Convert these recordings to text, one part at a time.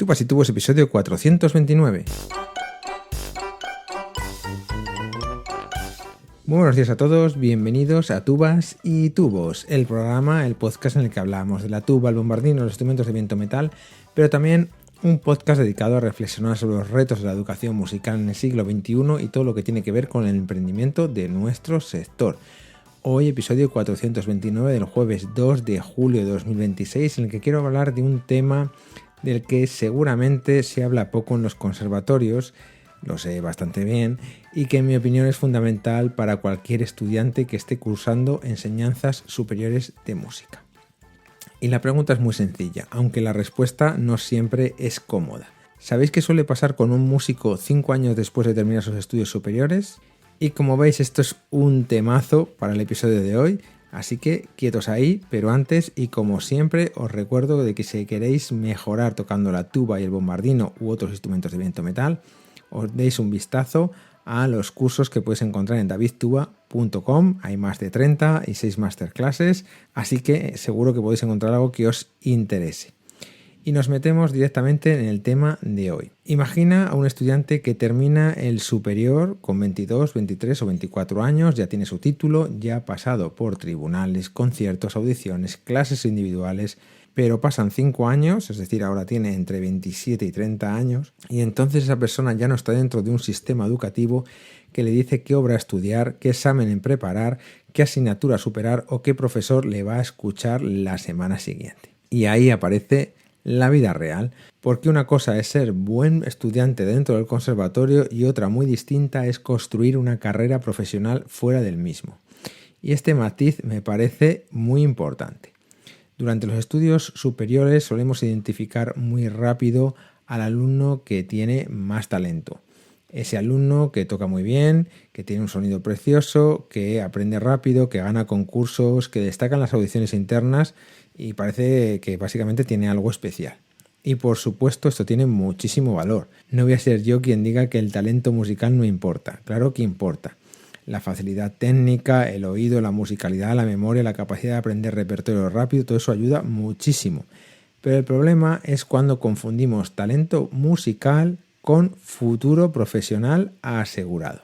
Tubas y Tubos, episodio 429. Muy buenos días a todos, bienvenidos a Tubas y Tubos, el programa, el podcast en el que hablamos de la tuba, el bombardino, los instrumentos de viento metal, pero también un podcast dedicado a reflexionar sobre los retos de la educación musical en el siglo XXI y todo lo que tiene que ver con el emprendimiento de nuestro sector. Hoy episodio 429 del jueves 2 de julio de 2026, en el que quiero hablar de un tema del que seguramente se habla poco en los conservatorios, lo sé bastante bien, y que en mi opinión es fundamental para cualquier estudiante que esté cursando enseñanzas superiores de música. Y la pregunta es muy sencilla, aunque la respuesta no siempre es cómoda. ¿Sabéis qué suele pasar con un músico 5 años después de terminar sus estudios superiores? Y como veis, esto es un temazo para el episodio de hoy, así que quietos ahí, pero antes y como siempre os recuerdo de que si queréis mejorar tocando la tuba y el bombardino u otros instrumentos de viento metal, os deis un vistazo a los cursos que podéis encontrar en davidtuba.com. Hay más de 30 y 6 masterclasses, así que seguro que podéis encontrar algo que os interese. Y nos metemos directamente en el tema de hoy. Imagina a un estudiante que termina el superior con 22, 23 o 24 años, ya tiene su título, ya ha pasado por tribunales, conciertos, audiciones, clases individuales, pero pasan 5 años, es decir, ahora tiene entre 27 y 30 años, y entonces esa persona ya no está dentro de un sistema educativo que le dice qué obra estudiar, qué examen preparar, qué asignatura superar o qué profesor le va a escuchar la semana siguiente. Y ahí aparece la vida real, porque una cosa es ser buen estudiante dentro del conservatorio y otra muy distinta es construir una carrera profesional fuera del mismo. Y este matiz me parece muy importante. Durante los estudios superiores solemos identificar muy rápido al alumno que tiene más talento. Ese alumno que toca muy bien, que tiene un sonido precioso, que aprende rápido, que gana concursos, que destaca en las audiciones internas y parece que básicamente tiene algo especial. Y por supuesto esto tiene muchísimo valor. No voy a ser yo quien diga que el talento musical no importa. Claro que importa. La facilidad técnica, el oído, la musicalidad, la memoria, la capacidad de aprender repertorio rápido, todo eso ayuda muchísimo. Pero el problema es cuando confundimos talento musical con futuro profesional asegurado.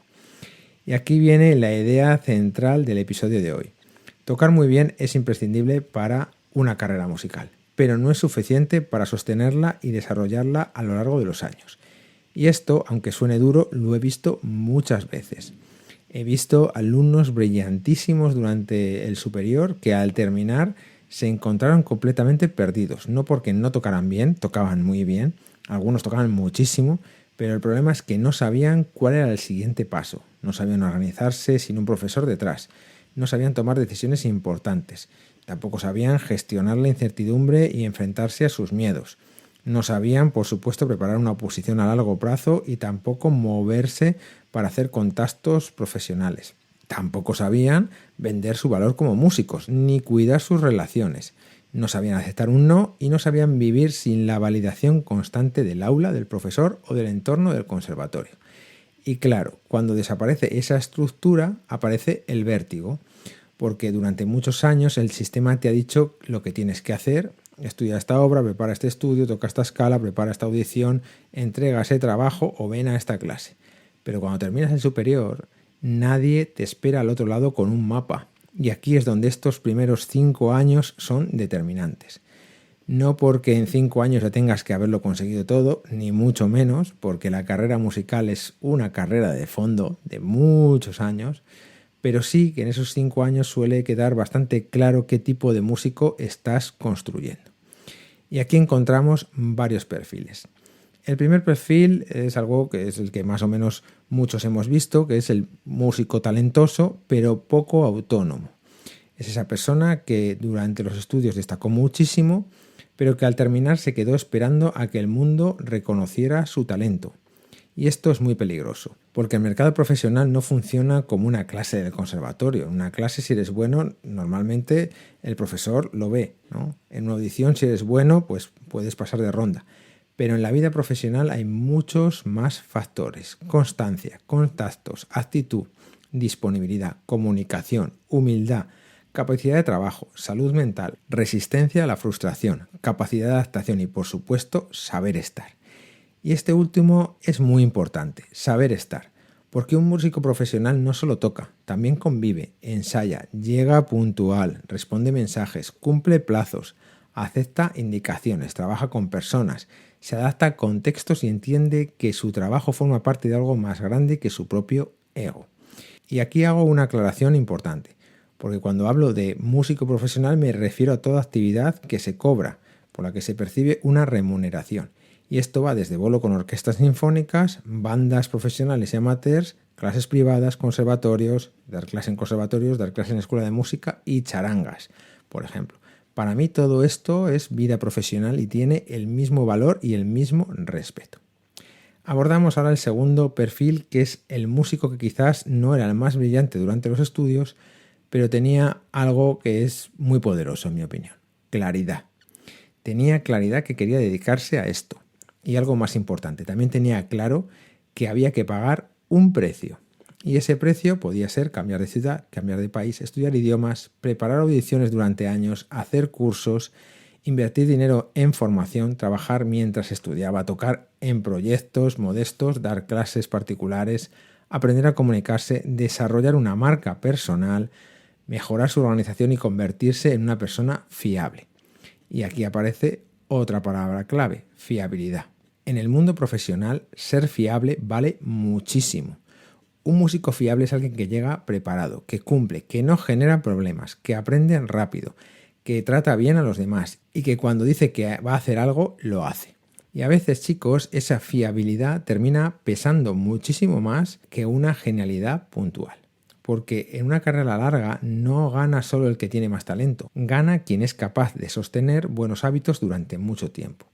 Y aquí viene la idea central del episodio de hoy. Tocar muy bien es imprescindible para una carrera musical, pero no es suficiente para sostenerla y desarrollarla a lo largo de los años. Y esto, aunque suene duro, lo he visto muchas veces. He visto alumnos brillantísimos durante el superior que al terminar se encontraron completamente perdidos, no porque no tocaran bien, tocaban muy bien, algunos tocaban muchísimo, pero el problema es que no sabían cuál era el siguiente paso, no sabían organizarse sin un profesor detrás, no sabían tomar decisiones importantes, tampoco sabían gestionar la incertidumbre y enfrentarse a sus miedos. No sabían, por supuesto, preparar una oposición a largo plazo y tampoco moverse para hacer contactos profesionales. Tampoco sabían vender su valor como músicos, ni cuidar sus relaciones. No sabían aceptar un no y no sabían vivir sin la validación constante del aula, del profesor o del entorno del conservatorio. Y claro, cuando desaparece esa estructura, aparece el vértigo, porque durante muchos años el sistema te ha dicho lo que tienes que hacer. Estudia esta obra, prepara este estudio, toca esta escala, prepara esta audición, entrega ese trabajo o ven a esta clase. Pero cuando terminas el superior, nadie te espera al otro lado con un mapa. Y aquí es donde estos primeros 5 años son determinantes. No porque en 5 años ya tengas que haberlo conseguido todo, ni mucho menos, porque la carrera musical es una carrera de fondo de muchos años, pero sí que en esos 5 años suele quedar bastante claro qué tipo de músico estás construyendo. Y aquí encontramos varios perfiles. El primer perfil es algo que es el que más o menos muchos hemos visto, que es el músico talentoso, pero poco autónomo. Es esa persona que durante los estudios destacó muchísimo, pero que al terminar se quedó esperando a que el mundo reconociera su talento. Y esto es muy peligroso, porque el mercado profesional no funciona como una clase del conservatorio. En una clase, si eres bueno, normalmente el profesor lo ve, ¿no? En una audición, si eres bueno, pues puedes pasar de ronda. Pero en la vida profesional hay muchos más factores: constancia, contactos, actitud, disponibilidad, comunicación, humildad, capacidad de trabajo, salud mental, resistencia a la frustración, capacidad de adaptación y, por supuesto, saber estar. Y este último es muy importante, saber estar, porque un músico profesional no solo toca, también convive, ensaya, llega puntual, responde mensajes, cumple plazos, acepta indicaciones, trabaja con personas, se adapta a contextos y entiende que su trabajo forma parte de algo más grande que su propio ego. Y aquí hago una aclaración importante, porque cuando hablo de músico profesional me refiero a toda actividad que se cobra, por la que se percibe una remuneración. Y esto va desde bolo con orquestas sinfónicas, bandas profesionales y amateurs, clases privadas, conservatorios, dar clase en conservatorios, dar clase en escuela de música y charangas, por ejemplo. Para mí todo esto es vida profesional y tiene el mismo valor y el mismo respeto. Abordamos ahora el segundo perfil, que es el músico que quizás no era el más brillante durante los estudios, pero tenía algo que es muy poderoso en mi opinión: claridad. Tenía claridad que quería dedicarse a esto. Y algo más importante, también tenía claro que había que pagar un precio. Y ese precio podía ser cambiar de ciudad, cambiar de país, estudiar idiomas, preparar audiciones durante años, hacer cursos, invertir dinero en formación, trabajar mientras estudiaba, tocar en proyectos modestos, dar clases particulares, aprender a comunicarse, desarrollar una marca personal, mejorar su organización y convertirse en una persona fiable. Y aquí aparece otra palabra clave: fiabilidad. En el mundo profesional, ser fiable vale muchísimo. Un músico fiable es alguien que llega preparado, que cumple, que no genera problemas, que aprende rápido, que trata bien a los demás y que cuando dice que va a hacer algo, lo hace. Y a veces, chicos, esa fiabilidad termina pesando muchísimo más que una genialidad puntual. Porque en una carrera larga no gana solo el que tiene más talento, gana quien es capaz de sostener buenos hábitos durante mucho tiempo.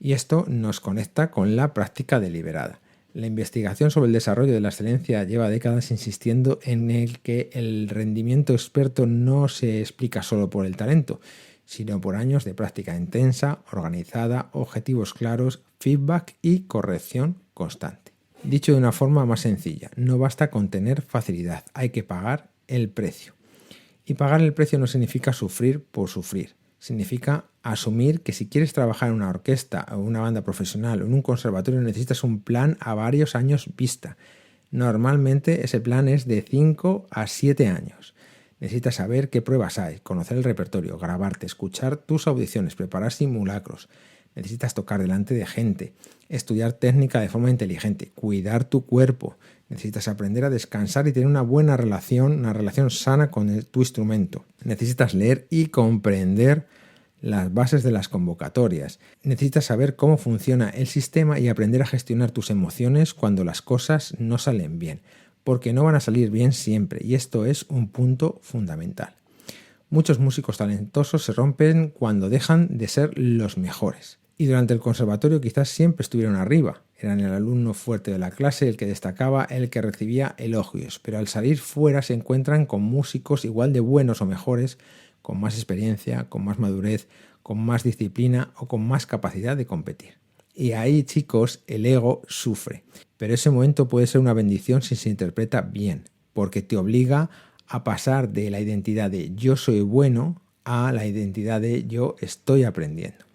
Y esto nos conecta con la práctica deliberada. La investigación sobre el desarrollo de la excelencia lleva décadas insistiendo en el que el rendimiento experto no se explica solo por el talento, sino por años de práctica intensa, organizada, objetivos claros, feedback y corrección constante. Dicho de una forma más sencilla, no basta con tener facilidad, hay que pagar el precio. Y pagar el precio no significa sufrir por sufrir. Significa asumir que si quieres trabajar en una orquesta o una banda profesional o en un conservatorio necesitas un plan a varios años vista. Normalmente ese plan es de 5 a 7 años. Necesitas saber qué pruebas hay, conocer el repertorio, grabarte, escuchar tus audiciones, preparar simulacros. Necesitas tocar delante de gente, estudiar técnica de forma inteligente, cuidar tu cuerpo. Necesitas aprender a descansar y tener una buena relación, una relación sana con tu instrumento. Necesitas leer y comprender las bases de las convocatorias. Necesitas saber cómo funciona el sistema y aprender a gestionar tus emociones cuando las cosas no salen bien, porque no van a salir bien siempre, y esto es un punto fundamental. Muchos músicos talentosos se rompen cuando dejan de ser los mejores. Y durante el conservatorio quizás siempre estuvieron arriba. Eran el alumno fuerte de la clase, el que destacaba, el que recibía elogios. Pero al salir fuera se encuentran con músicos igual de buenos o mejores, con más experiencia, con más madurez, con más disciplina o con más capacidad de competir. Y ahí, chicos, el ego sufre. Pero ese momento puede ser una bendición si se interpreta bien, porque te obliga a pasar de la identidad de yo soy bueno a la identidad de yo estoy aprendiendo.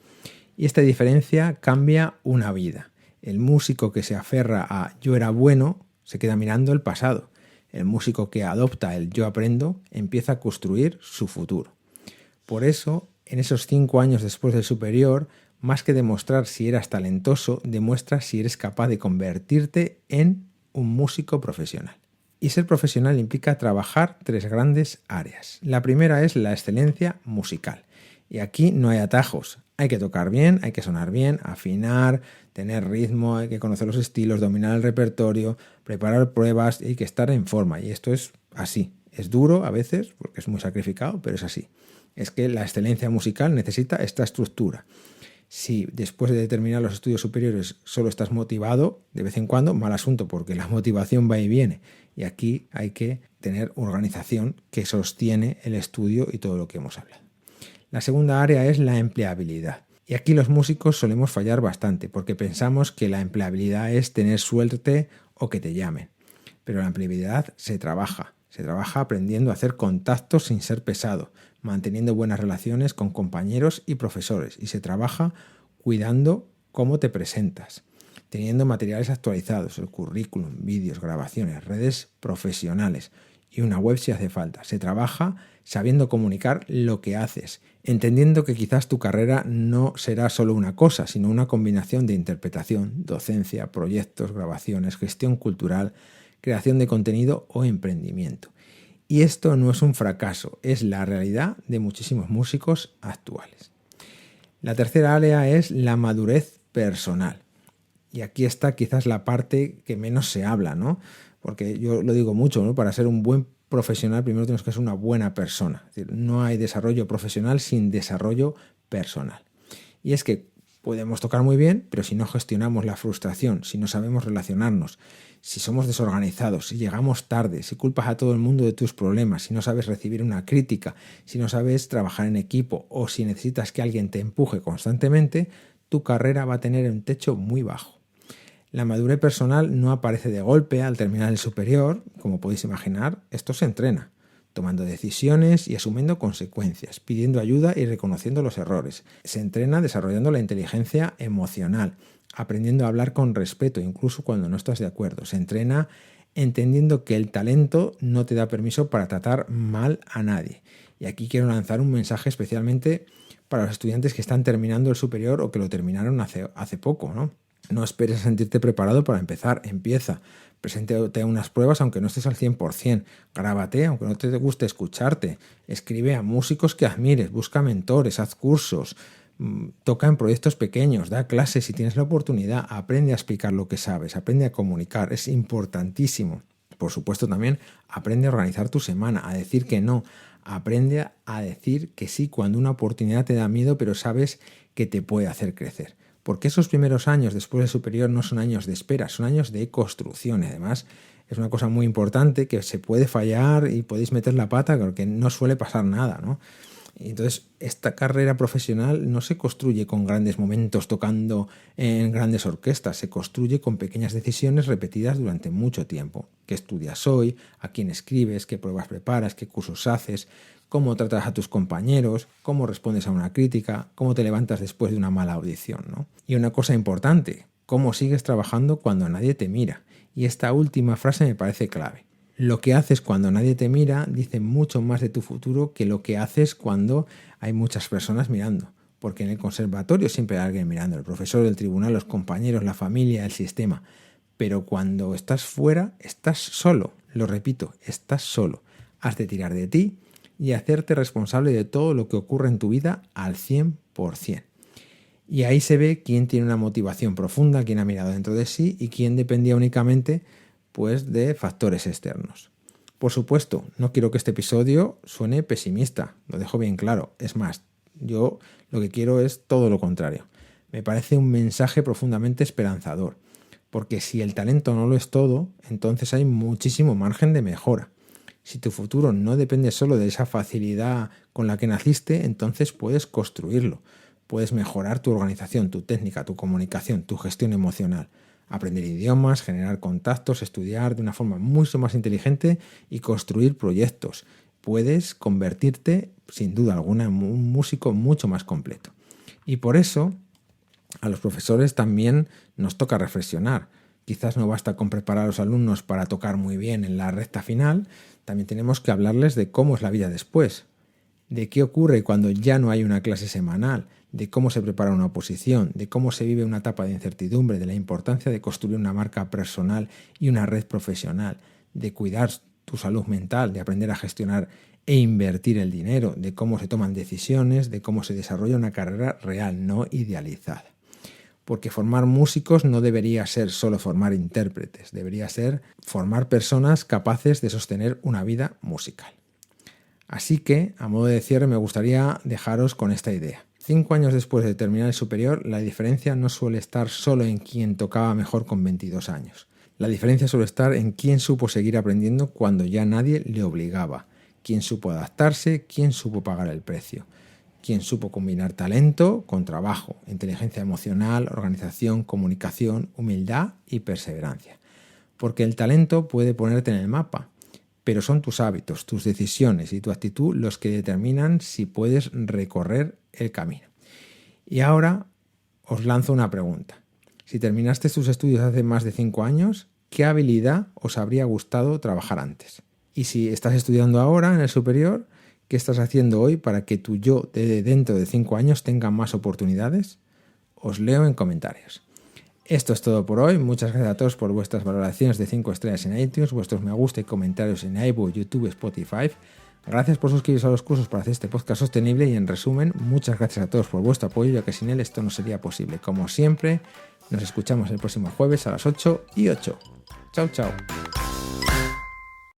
Y esta diferencia cambia una vida. El músico que se aferra a yo era bueno se queda mirando el pasado. El músico que adopta el yo aprendo empieza a construir su futuro. Por eso, en esos 5 años después del superior, más que demostrar si eras talentoso, demuestras si eres capaz de convertirte en un músico profesional. Y ser profesional implica trabajar 3 grandes áreas. La primera es la excelencia musical. Y aquí no hay atajos. Hay que tocar bien, hay que sonar bien, afinar, tener ritmo, hay que conocer los estilos, dominar el repertorio, preparar pruebas y hay que estar en forma. Y esto es así. Es duro a veces porque es muy sacrificado, pero es así. Es que la excelencia musical necesita esta estructura. Si después de terminar los estudios superiores solo estás motivado, de vez en cuando, mal asunto, porque la motivación va y viene. Y aquí hay que tener organización que sostiene el estudio y todo lo que hemos hablado. La segunda área es la empleabilidad. Y aquí los músicos solemos fallar bastante, porque pensamos que la empleabilidad es tener suerte o que te llamen. Pero la empleabilidad se trabaja, Se trabaja aprendiendo a hacer contactos sin ser pesado, manteniendo buenas relaciones con compañeros y profesores. Y se trabaja cuidando cómo te presentas, teniendo materiales actualizados, el currículum, vídeos, grabaciones, redes profesionales y una web si hace falta. Se trabaja sabiendo comunicar lo que haces, entendiendo que quizás tu carrera no será solo una cosa, sino una combinación de interpretación, docencia, proyectos, grabaciones, gestión cultural, creación de contenido o emprendimiento. Y esto no es un fracaso, es la realidad de muchísimos músicos actuales. La tercera área es la madurez personal. Y aquí está quizás la parte que menos se habla, ¿no? Porque yo lo digo mucho, ¿no? Para ser un buen profesional primero tenemos que ser una buena persona. Es decir, no hay desarrollo profesional sin desarrollo personal. Y es que podemos tocar muy bien, pero si no gestionamos la frustración, si no sabemos relacionarnos, si somos desorganizados, si llegamos tarde, si culpas a todo el mundo de tus problemas, si no sabes recibir una crítica, si no sabes trabajar en equipo o si necesitas que alguien te empuje constantemente, tu carrera va a tener un techo muy bajo. La madurez personal no aparece de golpe al terminar el superior, como podéis imaginar, esto se entrena, tomando decisiones y asumiendo consecuencias, pidiendo ayuda y reconociendo los errores. Se entrena desarrollando la inteligencia emocional, aprendiendo a hablar con respeto, incluso cuando no estás de acuerdo. Se entrena entendiendo que el talento no te da permiso para tratar mal a nadie. Y aquí quiero lanzar un mensaje especialmente para los estudiantes que están terminando el superior o que lo terminaron hace poco, ¿no? No esperes a sentirte preparado para empezar, empieza. Preséntate a unas pruebas aunque no estés al 100%, grábate aunque no te guste escucharte, escribe a músicos que admires, busca mentores, haz cursos, toca en proyectos pequeños, da clases si tienes la oportunidad, aprende a explicar lo que sabes, aprende a comunicar, es importantísimo. Por supuesto también aprende a organizar tu semana, a decir que no, aprende a decir que sí cuando una oportunidad te da miedo pero sabes que te puede hacer crecer. Porque esos primeros años después del superior no son años de espera, son años de construcción. Y además es una cosa muy importante que se puede fallar y podéis meter la pata porque no suele pasar nada, ¿no? Y entonces esta carrera profesional no se construye con grandes momentos tocando en grandes orquestas, se construye con pequeñas decisiones repetidas durante mucho tiempo. ¿Qué estudias hoy? ¿A quién escribes? ¿Qué pruebas preparas? ¿Qué cursos haces? ¿Cómo tratas a tus compañeros? ¿Cómo respondes a una crítica? ¿Cómo te levantas después de una mala audición, ¿no? Y una cosa importante, ¿cómo sigues trabajando cuando nadie te mira? Y esta última frase me parece clave. Lo que haces cuando nadie te mira dice mucho más de tu futuro que lo que haces cuando hay muchas personas mirando. Porque en el conservatorio siempre hay alguien mirando, el profesor, el tribunal, los compañeros, la familia, el sistema. Pero cuando estás fuera, estás solo. Lo repito, estás solo. Has de tirar de ti y hacerte responsable de todo lo que ocurre en tu vida al 100%. Y ahí se ve quién tiene una motivación profunda, quién ha mirado dentro de sí y quién dependía únicamente de factores externos. Por supuesto, no quiero que este episodio suene pesimista, lo dejo bien claro. Es más, yo lo que quiero es todo lo contrario. Me parece un mensaje profundamente esperanzador, porque si el talento no lo es todo, entonces hay muchísimo margen de mejora. Si tu futuro no depende solo de esa facilidad con la que naciste, entonces puedes construirlo. Puedes mejorar tu organización, tu técnica, tu comunicación, tu gestión emocional. Aprender idiomas, generar contactos, estudiar de una forma mucho más inteligente y construir proyectos. Puedes convertirte, sin duda alguna, en un músico mucho más completo. Y por eso, a los profesores también nos toca reflexionar. Quizás no basta con preparar a los alumnos para tocar muy bien en la recta final, también tenemos que hablarles de cómo es la vida después, de qué ocurre cuando ya no hay una clase semanal, de cómo se prepara una oposición, de cómo se vive una etapa de incertidumbre, de la importancia de construir una marca personal y una red profesional, de cuidar tu salud mental, de aprender a gestionar e invertir el dinero, de cómo se toman decisiones, de cómo se desarrolla una carrera real, no idealizada. Porque formar músicos no debería ser solo formar intérpretes, debería ser formar personas capaces de sostener una vida musical. Así que, a modo de cierre, me gustaría dejaros con esta idea. 5 años después de terminar el superior, la diferencia no suele estar solo en quién tocaba mejor con 22 años. La diferencia suele estar en quién supo seguir aprendiendo cuando ya nadie le obligaba, quién supo adaptarse, quién supo pagar el precio, quién supo combinar talento con trabajo, inteligencia emocional, organización, comunicación, humildad y perseverancia. Porque el talento puede ponerte en el mapa, pero son tus hábitos, tus decisiones y tu actitud los que determinan si puedes recorrer el camino. Y ahora os lanzo una pregunta. Si terminaste tus estudios hace más de 5 años, ¿qué habilidad os habría gustado trabajar antes? Y si estás estudiando ahora en el superior, ¿qué estás haciendo hoy para que tu yo de dentro de 5 años tenga más oportunidades? Os leo en comentarios. Esto es todo por hoy. Muchas gracias a todos por vuestras valoraciones de 5 estrellas en iTunes, vuestros me gusta y comentarios en iVoox, YouTube, Spotify. Gracias por suscribiros a los cursos para hacer este podcast sostenible y en resumen, muchas gracias a todos por vuestro apoyo, ya que sin él esto no sería posible. Como siempre, nos escuchamos el próximo jueves a las 8:08. Chao, chao.